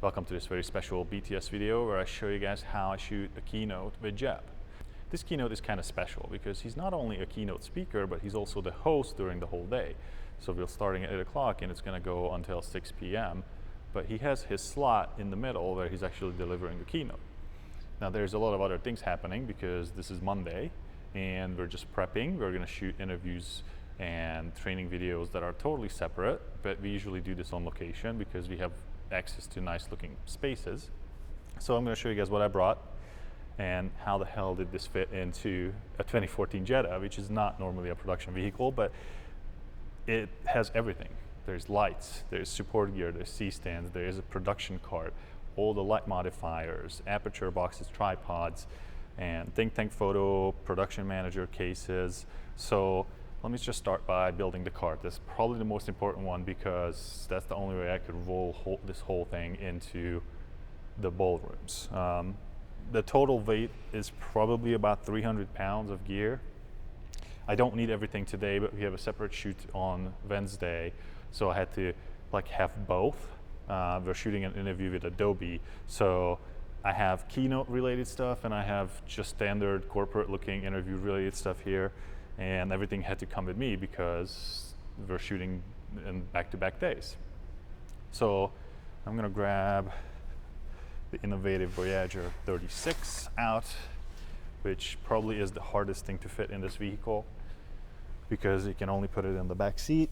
Welcome to this very special BTS video where I show you guys how I shoot a keynote with Jeb. This keynote is kind of special because he's not only a keynote speaker, but he's also the host during the whole day. So we're starting at 8 o'clock and it's going to go until 6 p.m. But he has his slot in the middle where he's actually delivering the keynote. Now there's a lot of other things happening because this is Monday and we're just prepping. We're going to shoot interviews and training videos that are totally separate, but we usually do this on location because we have access to nice looking spaces. So I'm going to show you guys what I brought and how the hell did this fit into a 2014 Jetta, which is not normally a production vehicle, but it has everything. There's lights, there's support gear, there's C-stands, there is a production cart, all the light modifiers, aperture boxes, tripods, and Thinktank photo, production manager cases. So let me just start by building the cart. That's probably the most important one because that's the only way I could roll this whole thing into the ballrooms. The total weight is probably about 300 pounds of gear. I don't need everything today, but we have a separate shoot on Wednesday, so I had to have both. We're shooting an interview with Adobe, so I have keynote related stuff and I have just standard corporate looking interview related stuff here. And everything had to come with me because we're shooting in back-to-back days. So I'm gonna grab the Inovativ Voyager 36 out, which probably is the hardest thing to fit in this vehicle because you can only put it in the back seat.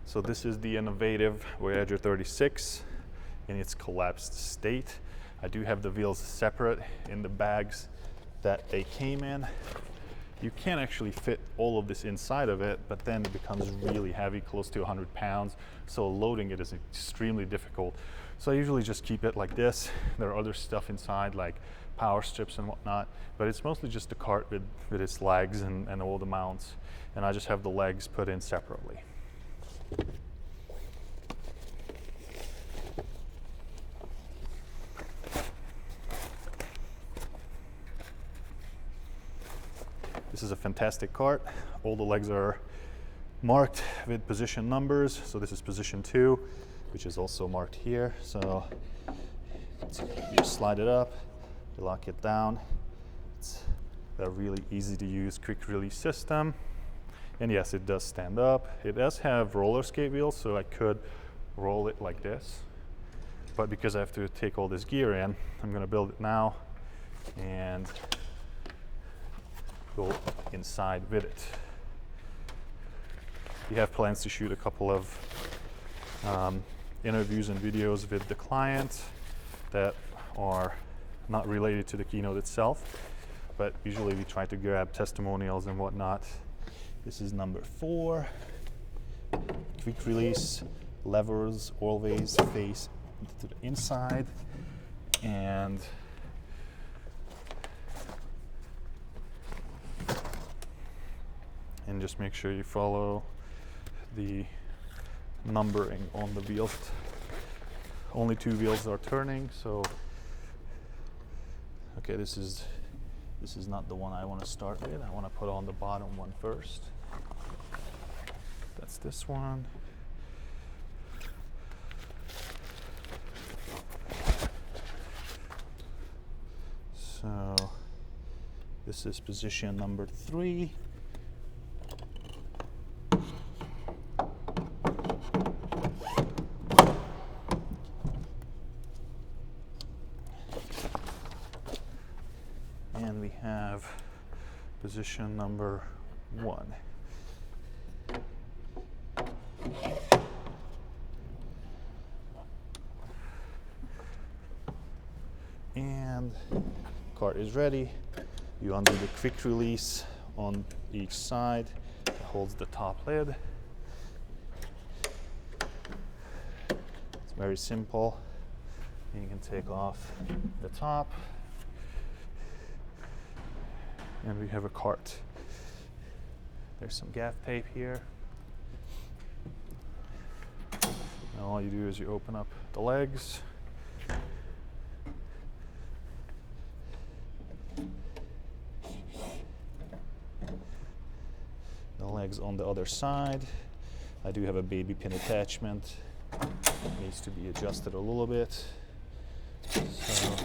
So this is the Inovativ Voyager 36 in its collapsed state. I do have the wheels separate in the bags that they came in. You can actually fit all of this inside of it, but then it becomes really heavy, close to 100 pounds. So loading it is extremely difficult. So I usually just keep it like this. There are other stuff inside like power strips and whatnot, but it's mostly just the cart with its legs and all the mounts. And I just have the legs put in separately. This is a fantastic cart. All the legs are marked with position numbers. So this is position 2, which is also marked here. So you slide it up, you lock it down. It's a really easy to use quick release system. And yes, it does stand up. It does have roller skate wheels, so I could roll it like this. But because I have to take all this gear in, I'm gonna build it now and go inside with it. We have plans to shoot a couple of interviews and videos with the client that are not related to the keynote itself, but usually we try to grab testimonials and whatnot. This is number 4. Quick release levers always face to the inside, and just make sure you follow the numbering on the wheels. Only 2 wheels are turning, so okay, this is not the one I want to start with. I want to put on the bottom one first. That's this one. So this is position number 3. And we have position number 1. And cart is ready. You undo the quick release on each side. It holds the top lid. It's very simple. You can take off the top, and we have a cart. There's some gaff tape here. And all you do is you open up the legs. The legs on the other side. I do have a baby pin attachment. It needs to be adjusted a little bit. So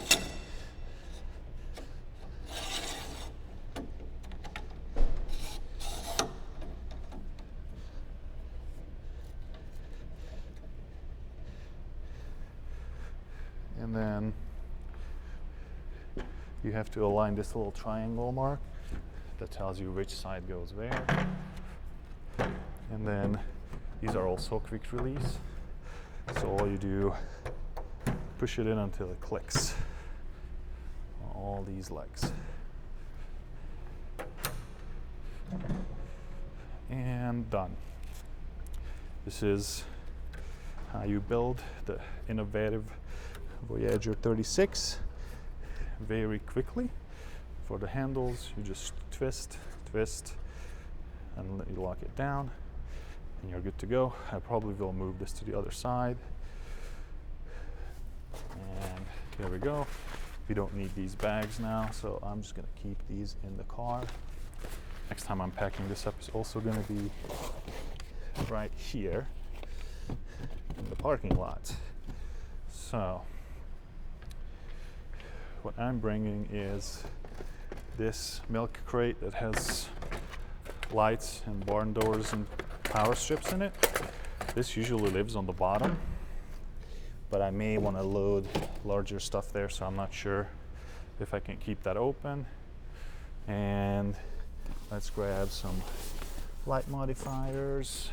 and then you have to align this little triangle mark that tells you which side goes where. And then these are also quick release. So all you do, push it in until it clicks on all these legs. And done. This is how you build the Inovativ Voyager 36 very quickly. For the handles, you just twist, and let you lock it down, and you're good to go. I probably will move this to the other side. And there we go. We don't need these bags now, so I'm just gonna keep these in the car. Next time I'm packing this up is also gonna be right here in the parking lot. So what I'm bringing is this milk crate that has lights and barn doors and power strips in it. This usually lives on the bottom, but I may want to load larger stuff there, so I'm not sure if I can keep that open. And let's grab some light modifiers.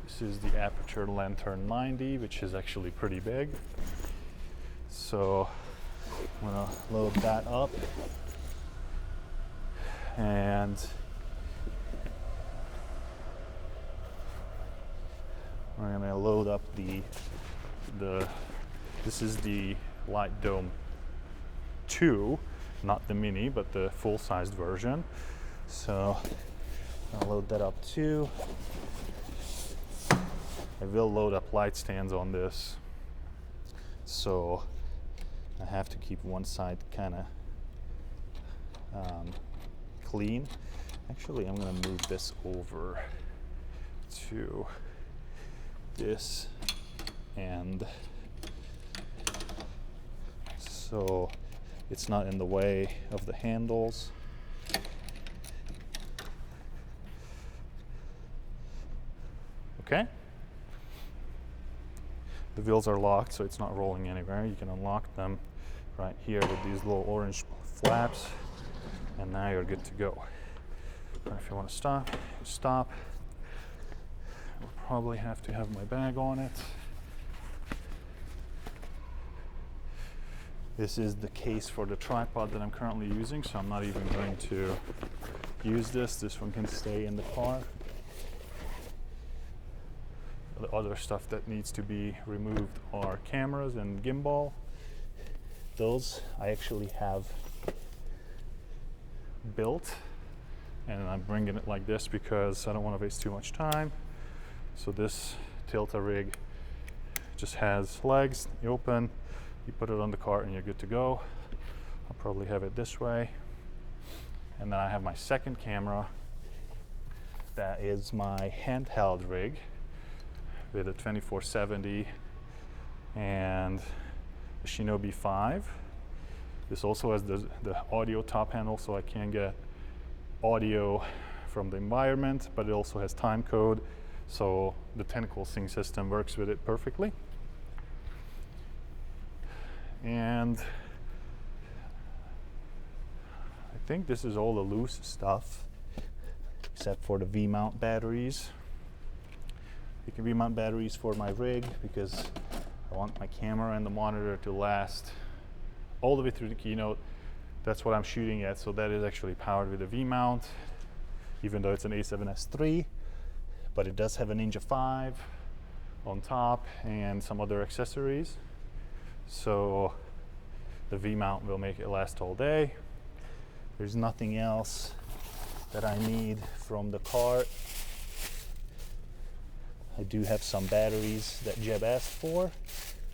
This is the Aperture Lantern 90, which is actually pretty big. So I'm gonna load that up. And we're gonna load up this is the Light Dome 2, not the mini, but the full-sized version. So I'll load that up too. I will load up light stands on this, so I have to keep one side kind of clean. Actually, I'm going to move this over to this end so it's not in the way of the handles. Okay. The wheels are locked, so it's not rolling anywhere. You can unlock them right here with these little orange flaps, and now you're good to go. If you want to stop, you stop. I'll probably have to have my bag on it. This is the case for the tripod that I'm currently using, so I'm not even going to use this. This one can stay in the car. The other stuff that needs to be removed are cameras and gimbal. Those I actually have built, and I'm bringing it like this because I don't want to waste too much time. So this tilt-a-rig just has legs. You open, you put it on the cart, and you're good to go. I'll probably have it this way. And then I have my second camera. That is my handheld rig with a 2470 and a Shinobi 5. This also has the audio top handle, so I can get audio from the environment, but it also has timecode, so the Tentacle Sync system works with it perfectly. And I think this is all the loose stuff, except for the V-mount batteries. You can V-mount batteries for my rig because I want my camera and the monitor to last all the way through the keynote. That's what I'm shooting at, so that is actually powered with a V-mount, even though it's an A7SIII, but it does have a Ninja 5 on top and some other accessories. So the V-mount will make it last all day. There's nothing else that I need from the cart. I do have some batteries that Jeb asked for,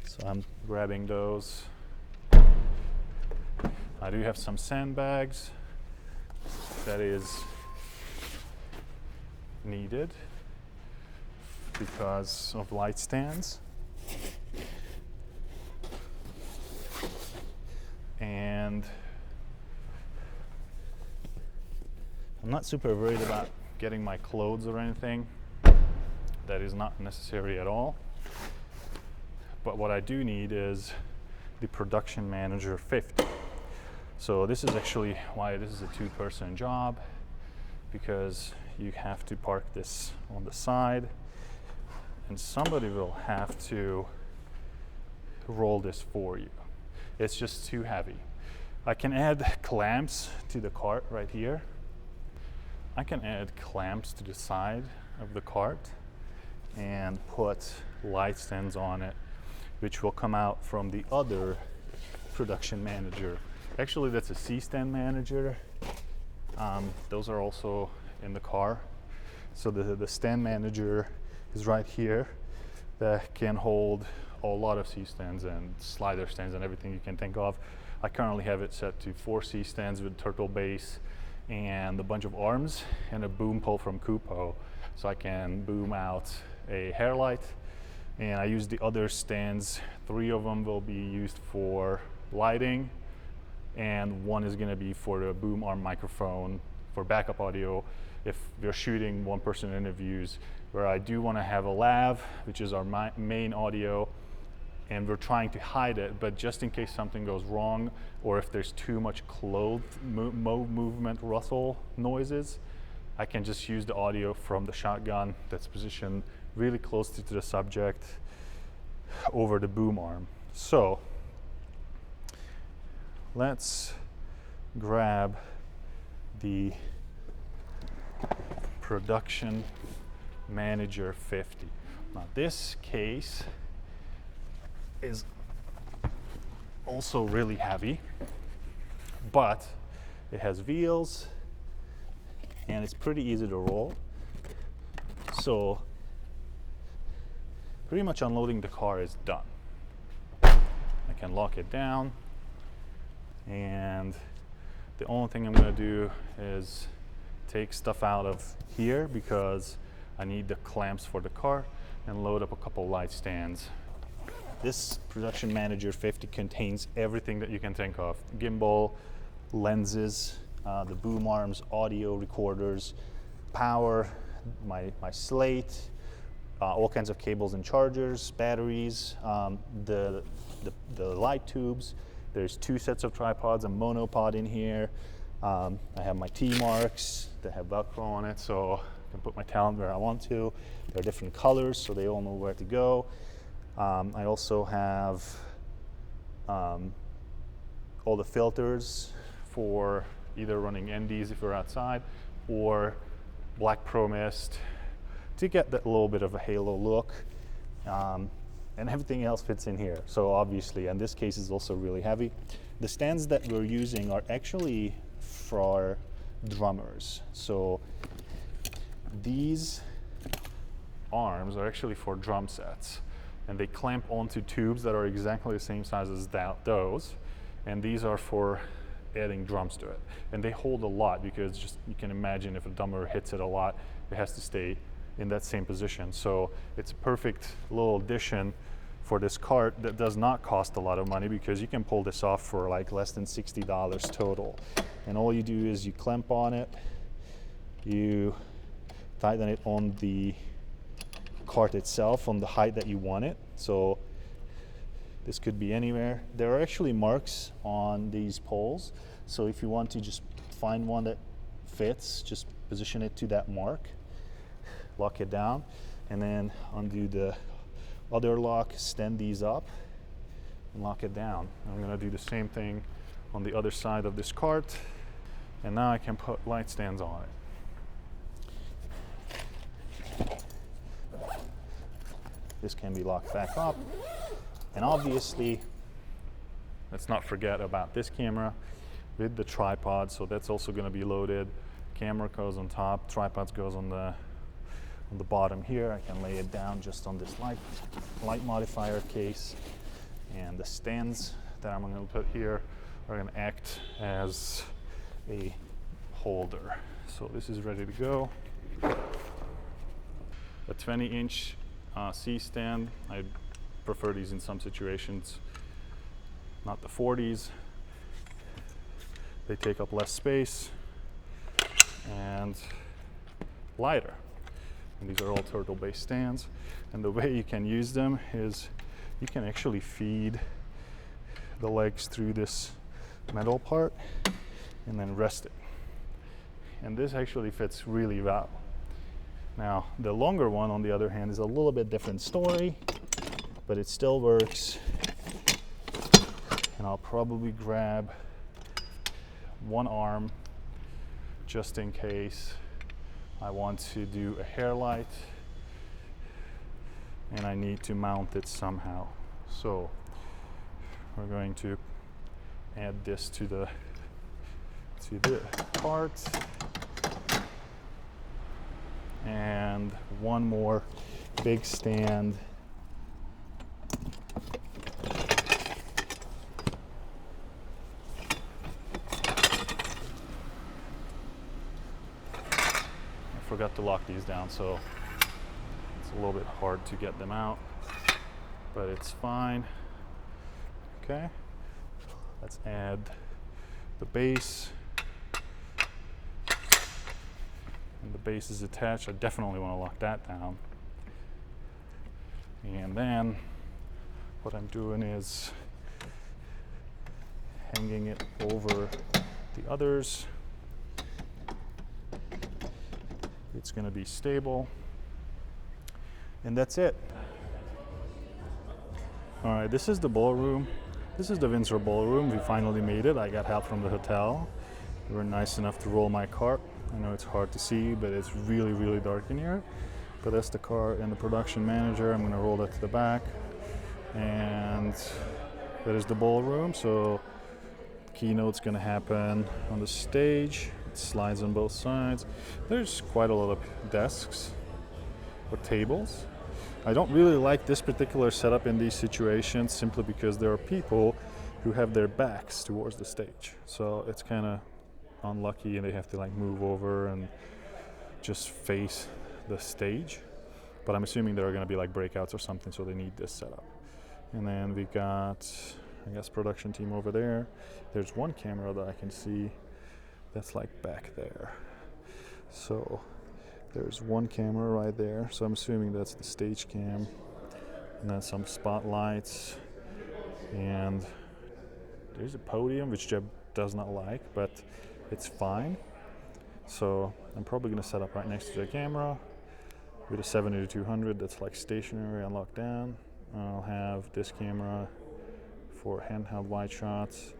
so I'm grabbing those. I do have some sandbags that is needed because of light stands. And I'm not super worried about getting my clothes or anything. That is not necessary at all. But what I do need is the Production Manager 50. So this is actually why this is a two-person job, because you have to park this on the side and somebody will have to roll this for you. It's just too heavy. I can add clamps to the cart right here. I can add clamps to the side of the cart and put light stands on it, which will come out from the other Production Manager. Actually, that's a C-stand manager. Those are also in the car. So the stand manager is right here that can hold a lot of C-stands and slider stands and everything you can think of. I currently have it set to 4 C-stands with turtle base and a bunch of arms and a boom pole from Kupo, so I can boom out a hair light. And I use the other stands. 3 of them will be used for lighting, and 1 is going to be for the boom arm microphone for backup audio if we're shooting one-person interviews where I do want to have a lav, which is our main audio, and we're trying to hide it, but just in case something goes wrong or if there's too much clothes movement rustle noises, I can just use the audio from the shotgun that's positioned really close to the subject over the boom arm. So let's grab the Production Manager 50. Now this case is also really heavy, but it has wheels and it's pretty easy to roll. So pretty much unloading the car is done. I can lock it down, and the only thing I'm going to do is take stuff out of here because I need the clamps for the car, and load up a couple light stands. This Production Manager 50 contains everything that you can think of: gimbal, lenses, the boom arms, audio recorders, power, my slate, all kinds of cables and chargers, batteries, the light tubes. There's 2 sets of tripods, a monopod in here. I have my T-marks that have Velcro on it, so I can put my talent where I want to. They're different colors, so they all know where to go. I also have all the filters for either running NDs if we're outside or black pro mist to get that little bit of a halo look. And everything else fits in here. So obviously, and this case is also really heavy. The stands that we're using are actually for drummers. So these arms are actually for drum sets, and they clamp onto tubes that are exactly the same size as those, and these are for adding drums to it. And they hold a lot because just you can imagine if a drummer hits it a lot, it has to stay in that same position. So it's a perfect little addition for this cart that does not cost a lot of money, because you can pull this off for like less than $60 total. And all you do is you clamp on it, you tighten it on the cart itself on the height that you want it. So this could be anywhere. There are actually marks on these poles, so if you want to just find one that fits, just position it to that mark, lock it down, and then undo the other lock, stand these up, and lock it down. I'm going to do the same thing on the other side of this cart, and now I can put light stands on it. This can be locked back up, and obviously let's not forget about this camera with the tripod, so that's also going to be loaded. Camera goes on top, tripods goes on the bottom here. I can lay it down just on this light modifier case, and the stands that I'm going to put here are going to act as a holder. So this is ready to go. A 20-inch C stand. I prefer these in some situations, not the 40s. They take up less space and lighter. And these are all turtle-based stands. And the way you can use them is you can actually feed the legs through this metal part and then rest it. And this actually fits really well. Now, the longer one, on the other hand, is a little bit different story, but it still works. And I'll probably grab one arm just in case I want to do a hair light and I need to mount it somehow. So we're going to add this to the part, and one more big stand. I forgot to lock these down, so it's a little bit hard to get them out, but it's fine. Okay, let's add the base. And the base is attached. I definitely want to lock that down. And then what I'm doing is hanging it over the others. It's going to be stable. And that's it. All right, this is the ballroom. This is the Windsor Ballroom. We finally made it. I got help from the hotel. They were nice enough to roll my cart. I know it's hard to see, but it's really, really dark in here. But that's the car and the production manager. I'm going to roll that to the back. And that is the ballroom. So keynote's going to happen on the stage. It slides on both sides. There's quite a lot of desks or tables. I don't really like this particular setup in these situations simply because there are people who have their backs towards the stage. So it's kind of unlucky and they have to like move over and just face the stage. But I'm assuming there are going to be like breakouts or something, so they need this setup. And then we got, I guess, production team over there. There's one camera that I can see that's like back there. So there's one camera right there. So I'm assuming that's the stage cam. And then some spotlights. And there's a podium, which Jeb does not like, but it's fine. So I'm probably going to set up right next to the camera with a 70-200 that's like stationary and locked down. I'll have this camera for handheld wide shots,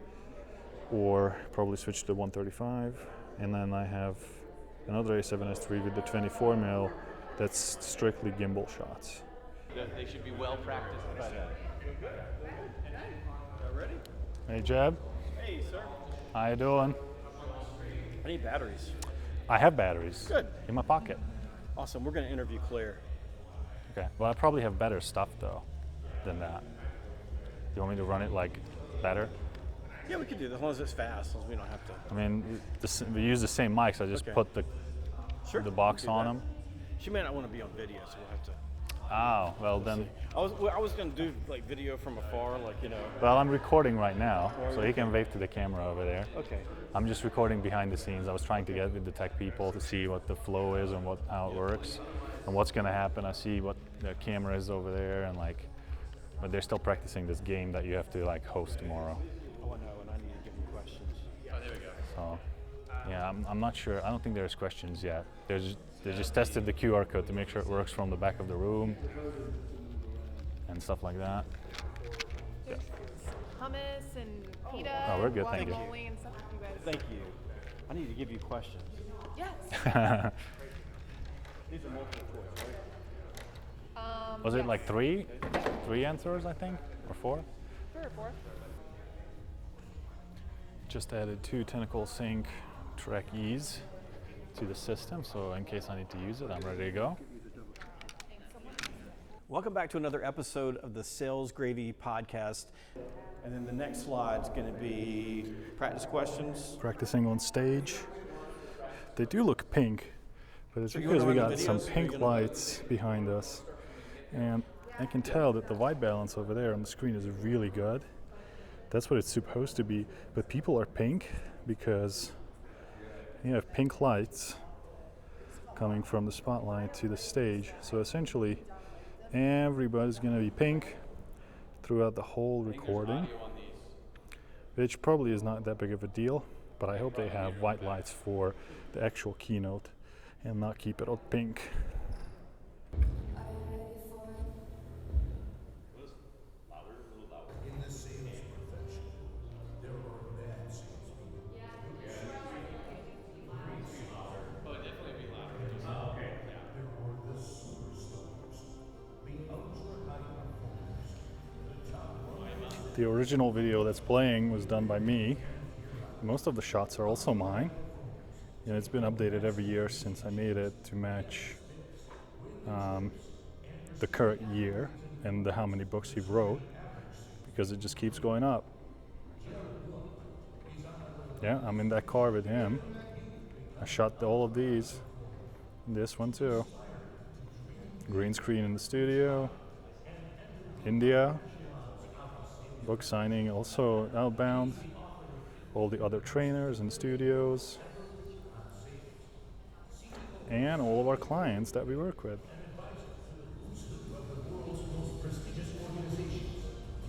or probably switch to 135. And then I have another A7SIII with the 24mm that's strictly gimbal shots. They should be well practiced by that. Ready? Hey Jeb. Hey sir. How you doing? I need batteries. I have batteries. Good. In my pocket. Awesome. We're going to interview Claire. Okay. Well, I probably have better stuff though than that. You want me to run it like better? Yeah, we can do that as long as it's fast, as long as we don't have to. I mean, we use the same mics. I just put the box on them. She may not want to be on video, so we'll have to. Oh, well then. I was going to do like video from afar, like, you know. Well, I'm recording right now, so he can wave to the camera over there. Okay. I'm just recording behind the scenes. I was trying to get with the tech people to see what the flow is and how it works and what's going to happen. I see what the camera is over there, and like, but they're still practicing this game that you have to like host tomorrow. Oh, I know, and I need to give you questions. Oh, there we go. So, yeah, I'm not sure. I don't think there's questions yet. They just tested the QR code to make sure it works from the back of the room and stuff like that. Yeah. Hummus and pita. Oh, we're good, thank you. Guacamole and stuff for you guys. Thank you. I need to give you questions. Yes. These are multiple choice, right? Was it like three answers, I think, or four? 3 or 4. Just added 2 Tentacle Sync Track E's to the system, so in case I need to use it, I'm ready to go. Welcome back to another episode of the Sales Gravy Podcast. And then the next slide's going to be practice questions. Practicing on stage. They do look pink, but it's So you because we wanna run got the some videos, or you pink gonna- lights behind us. And I can tell that the white balance over there on the screen is really good. That's what it's supposed to be, but people are pink because you have pink lights coming from the spotlight to the stage. So essentially, everybody's gonna be pink throughout the whole recording, which probably is not that big of a deal, but I hope they have white lights for the actual keynote and not keep it all pink. In the sales profession, there are bad salespeople. There are the superstars, the ultra high performers, the top 1%. The original video that's playing was done by me. Most of the shots are also mine, and it's been updated every year since I made it to match the current year and how many books he wrote, because it just keeps going up. Yeah, I'm in that car with him. I shot all of these. This one too. Green screen in the studio. India. Book signing also outbound. All the other trainers and studios. And all of our clients that we work with.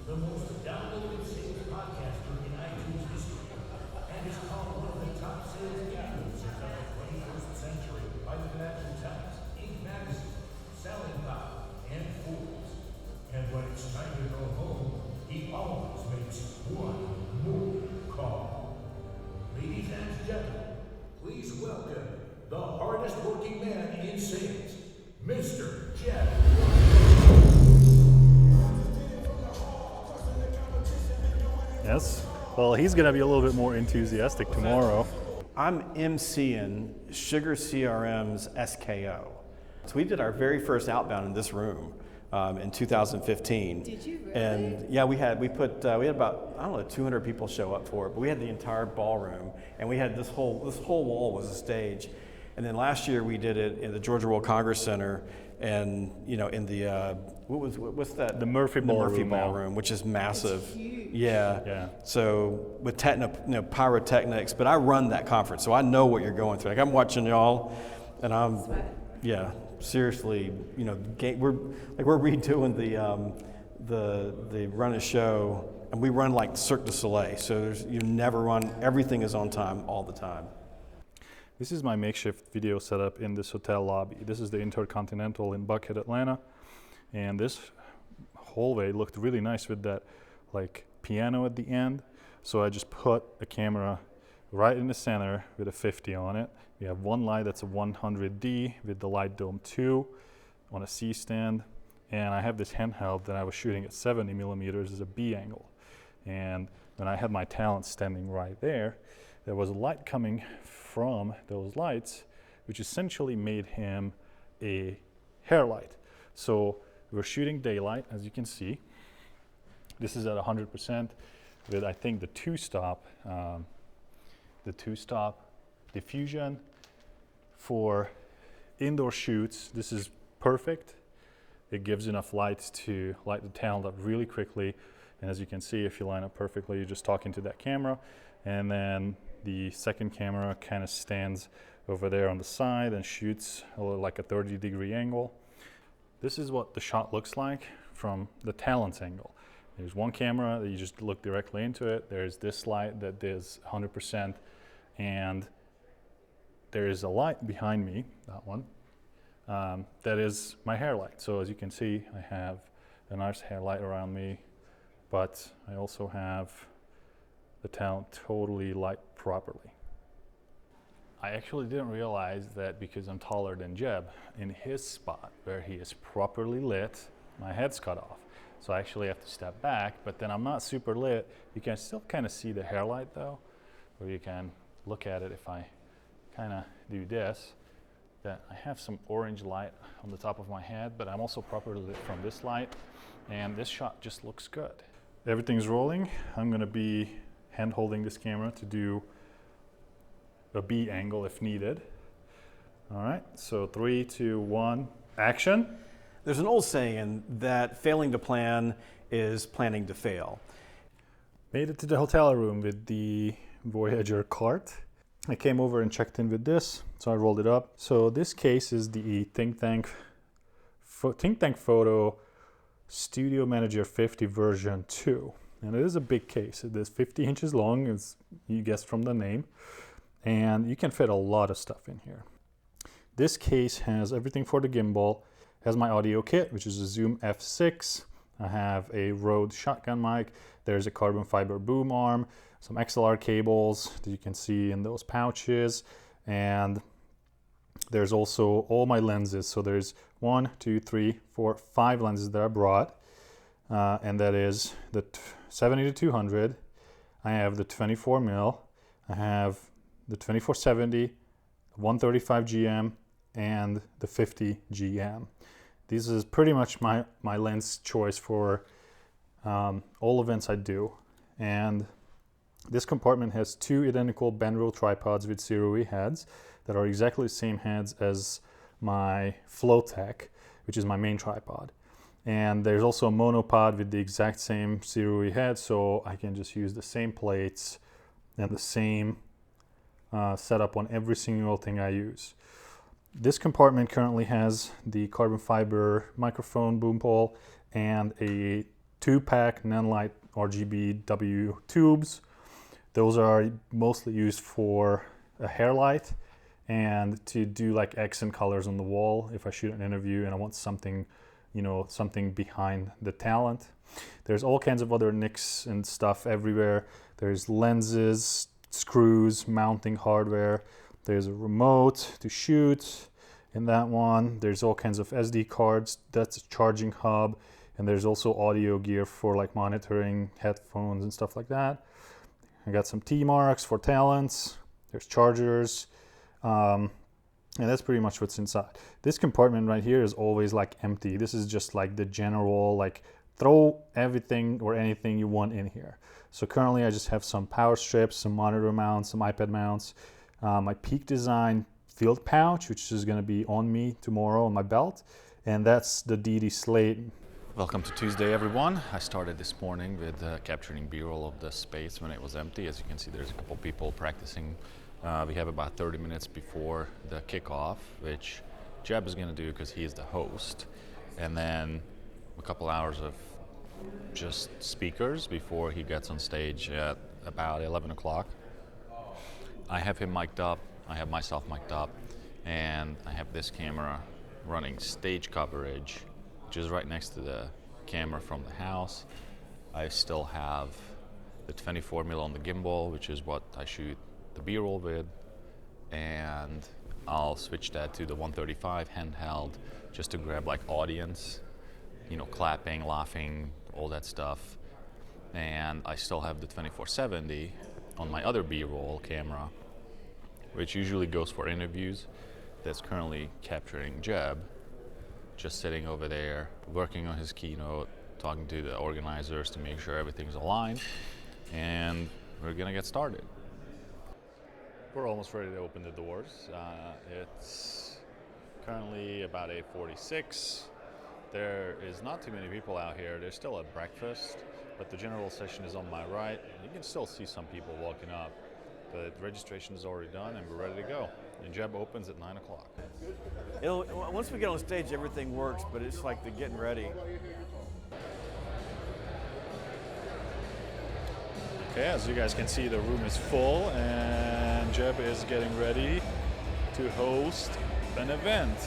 The most downloaded sales podcaster in iTunes history, and is called one of the top sales gurus of the 21st century by the Financial Times, Inc. Magazine, Selling Power, and Forbes. And when it's time to go home, he always makes one more call. Ladies and gentlemen, please welcome the hardest working man in sales, Mr. Jeff. Yes? Well, he's going to be a little bit more enthusiastic tomorrow. I'm MCing Sugar CRM's SKO. So we did our very first outbound in this room in 2015. Did you really? And yeah, we had about, I don't know, 200 people show up for it, but we had the entire ballroom, and we had this whole wall was a stage. And then last year we did it in the Georgia World Congress Center, and in the what's that? The Murphy Ballroom now. Ballroom, which is massive. It's huge. Yeah. Yeah. So with pyrotechnics, but I run that conference, so I know what you're going through. Like I'm watching y'all, and I'm, yeah, seriously, we're redoing the run a show, and we run like Cirque du Soleil. So you never run. Everything is on time all the time. This is my makeshift video setup in this hotel lobby. This is the Intercontinental in Buckhead, Atlanta. And this hallway looked really nice with that like piano at the end. So I just put a camera right in the center with a 50 on it. We have one light that's a 100D with the Light Dome 2 on a C stand. And I have this handheld that I was shooting at 70 millimeters as a B angle. And when I had my talent standing right there, there was a light coming from those lights, which essentially made him a hair light. So we're shooting daylight, as you can see. This is at 100% with, I think, the two-stop diffusion for indoor shoots. This is perfect. It gives enough light to light the talent up really quickly. And as you can see, if you line up perfectly, you're just talking to that camera. And then the second camera kind of stands over there on the side and shoots like a 30-degree angle. This is what the shot looks like from the talent's angle. There's one camera that you just look directly into it. There's this light that is 100%, and there is a light behind me, that one, that is my hair light. So as you can see, I have a nice hair light around me, but I also have the talent totally lit properly. I actually didn't realize that because I'm taller than Jeb, in his spot where he is properly lit, my head's cut off. So I actually have to step back, but then I'm not super lit. You can still kind of see the hair light though. or you can look at it if I kind of do this, that I have some orange light on the top of my head, but I'm also properly lit from this light, and this shot just looks good. Everything's rolling. I'm gonna be hand holding this camera to do a B angle if needed. All right, so 3, 2, 1, action. There's an old saying that failing to plan is planning to fail. Made it to the hotel room with the Voyager cart. I came over and checked in with this, so I rolled it up. So this case is the Thinktank Photo Studio Manager 50 version 2. And it is a big case. It is 50 inches long, as you guessed from the name. And you can fit a lot of stuff in here. This case has everything for the gimbal. It has my audio kit, which is a Zoom F6. I have a Rode shotgun mic. There's a carbon fiber boom arm, some XLR cables that you can see in those pouches. And there's also all my lenses. So there's 1, 2, 3, 4, 5 lenses that I brought. And that is the 70-200. I have the 24mm. I have the 24-70, 135 GM, and the 50 GM. This is pretty much my lens choice for all events I do. And this compartment has 2 identical band-roll tripods with zero-E heads that are exactly the same heads as my Flowtech, which is my main tripod. And there's also a monopod with the exact same zero-E head, so I can just use the same plates and the same setup on every single thing I use. This compartment currently has the carbon fiber microphone boom pole and a 2-pack Nanlite RGB W tubes. Those are mostly used for a hair light and to do like accent colors on the wall if I shoot an interview and I want something, something behind the talent. There's all kinds of other nicks and stuff everywhere. There's lenses, screws, mounting hardware. There's a remote to shoot in that one. There's all kinds of SD cards. That's a charging hub. And there's also audio gear for like monitoring, headphones and stuff like that. I got some T-marks for talents. There's chargers. And that's pretty much what's inside. This compartment right here is always like empty. This is just like the general, like throw everything or anything you want in here. So currently I just have some power strips, some monitor mounts, some iPad mounts, my Peak Design field pouch, which is going to be on me tomorrow on my belt. And that's the DD Slate. Welcome to Tuesday, everyone. I started this morning with capturing B-roll of the space when it was empty. As you can see, there's a couple people practicing. We have about 30 minutes before the kickoff, which Jeb is going to do because he is the host. And then a couple hours of just speakers before he gets on stage at about 11 o'clock. I have him mic'd up, I have myself mic'd up, and I have this camera running stage coverage, which is right next to the camera from the house. I still have the 24mm on the gimbal, which is what I shoot the B-roll with, and I'll switch that to the 135 handheld just to grab like audience, clapping, laughing, all that stuff. And I still have the 24-70 on my other B-roll camera, which usually goes for interviews. That's currently capturing Jeb, just sitting over there, working on his keynote, talking to the organizers to make sure everything's aligned, and we're gonna get started. We're almost ready to open the doors. It's currently about 8:46. There is not too many people out here. There's still at breakfast, but the general session is on my right. You can still see some people walking up, but registration is already done and we're ready to go. And Jeb opens at 9 o'clock. Once we get on stage, everything works, but it's like the getting ready. Okay, as you guys can see, the room is full and Jeb is getting ready to host an event,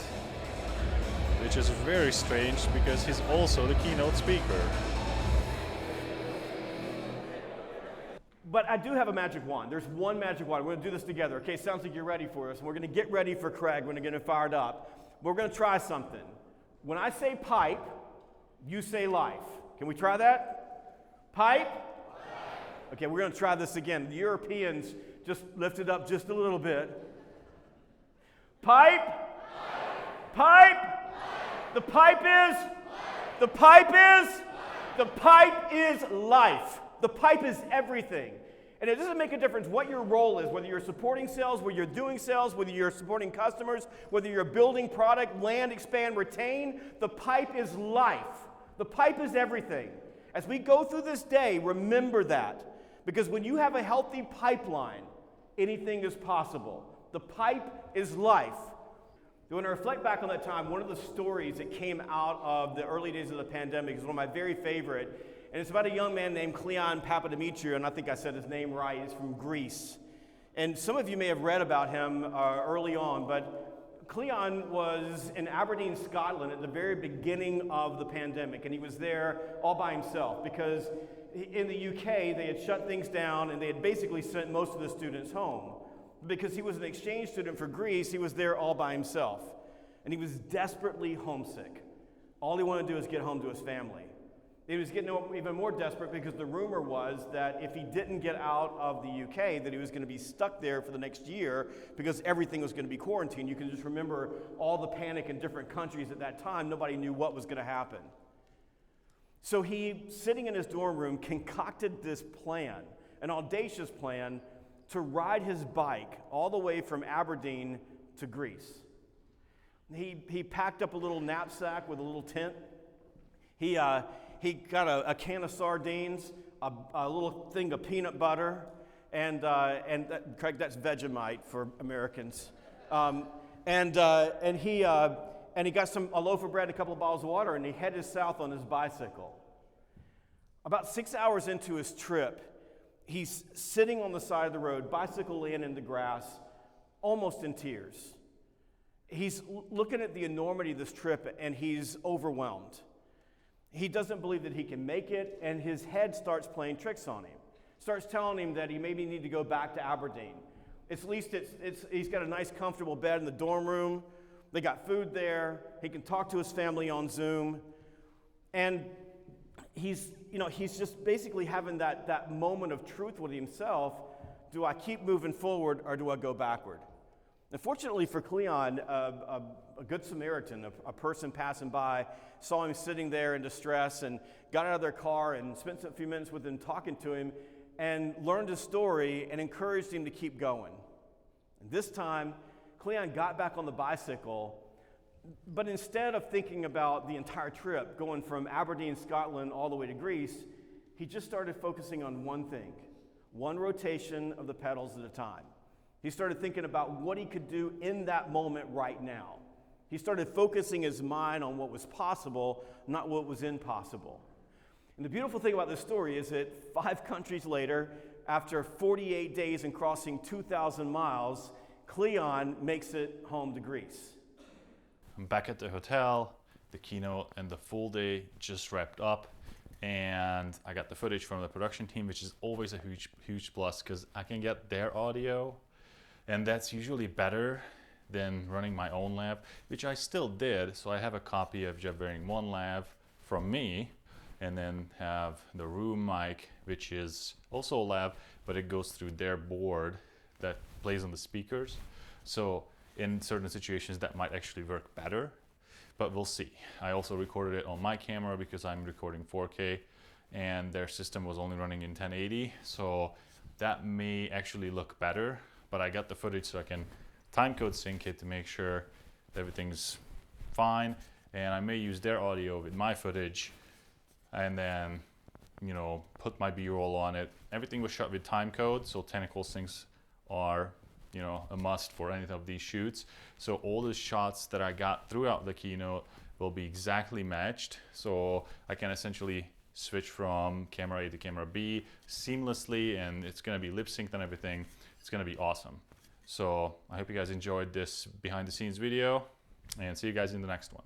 which is very strange because he's also the keynote speaker. But I do have a magic wand. There's one magic wand. We're going to do this together. Okay, sounds like you're ready for us. We're going to get ready for Craig. We're going to get him fired up. We're going to try something. When I say pipe, you say life. Can we try that? Pipe, Okay, we're going to try this again. The Europeans just lift it up just a little bit. Pipe. Pipe. The pipe is. The pipe is. The pipe is life. The pipe is everything. And it doesn't make a difference what your role is, whether you're supporting sales, whether you're doing sales, whether you're supporting customers, whether you're building product, land, expand, retain. The pipe is life. The pipe is everything. As we go through this day, remember that. Because when you have a healthy pipeline, anything is possible. The pipe is life. When I reflect back on that time, one of the stories that came out of the early days of the pandemic is one of my very favorite. And it's about a young man named Cleon Papadimitriou, and I think I said his name right. He's from Greece. And some of you may have read about him early on, but Cleon was in Aberdeen, Scotland at the very beginning of the pandemic, and he was there all by himself because in the UK they had shut things down and they had basically sent most of the students home. Because he was an exchange student for Greece, he was there all by himself. And he was desperately homesick. All he wanted to do was get home to his family. He was getting even more desperate because the rumor was that if he didn't get out of the UK, that he was going to be stuck there for the next year because everything was going to be quarantined. You can just remember all the panic in different countries at that time. Nobody knew what was going to happen. So he, sitting in his dorm room, concocted this plan, an audacious plan, to ride his bike all the way from Aberdeen to Greece. He packed up a little knapsack with a little tent. He got a can of sardines, a little thing of peanut butter, and Craig, that's Vegemite for Americans. And he got a loaf of bread, a couple of bottles of water, and he headed south on his bicycle. About 6 hours into his trip, he's sitting on the side of the road, bicycle laying in the grass, almost in tears. He's looking at the enormity of this trip, and he's overwhelmed. He doesn't believe that he can make it, and his head starts playing tricks on him. Starts telling him that he maybe need to go back to Aberdeen. He's got a nice, comfortable bed in the dorm room. They got food there. He can talk to his family on Zoom. And he's just basically having that moment of truth with himself. Do I keep moving forward or do I go backward? And fortunately for Cleon, a good Samaritan, a person passing by, saw him sitting there in distress and got out of their car and spent a few minutes with him talking to him and learned his story and encouraged him to keep going. And this time, Cleon got back on the bicycle, but instead of thinking about the entire trip, going from Aberdeen, Scotland, all the way to Greece, he just started focusing on one thing, one rotation of the pedals at a time. He started thinking about what he could do in that moment right now. He started focusing his mind on what was possible, not what was impossible. And the beautiful thing about this story is that 5 countries later, after 48 days and crossing 2,000 miles, Cleon makes it home to Greece. I'm back at the hotel. The keynote and the full day just wrapped up, and I got the footage from the production team, which is always a huge plus because I can get their audio, and that's usually better than running my own lab, which I still did. So I have a copy of Jeff Baring 1 Lav from me, and then have the room mic, which is also a Lav, but it goes through their board that plays on the speakers. So in certain situations that might actually work better, but we'll see. I also recorded it on my camera because I'm recording 4K, and their system was only running in 1080, so that may actually look better, but I got the footage so I can timecode sync it to make sure everything's fine, and I may use their audio with my footage and then, put my B-roll on it. Everything was shot with timecode, so Tentacle syncs are, a must for any of these shoots. So all the shots that I got throughout the keynote will be exactly matched. So I can essentially switch from camera A to camera B seamlessly, and it's gonna be lip synced and everything. It's gonna be awesome. So I hope you guys enjoyed this behind the scenes video, and see you guys in the next one.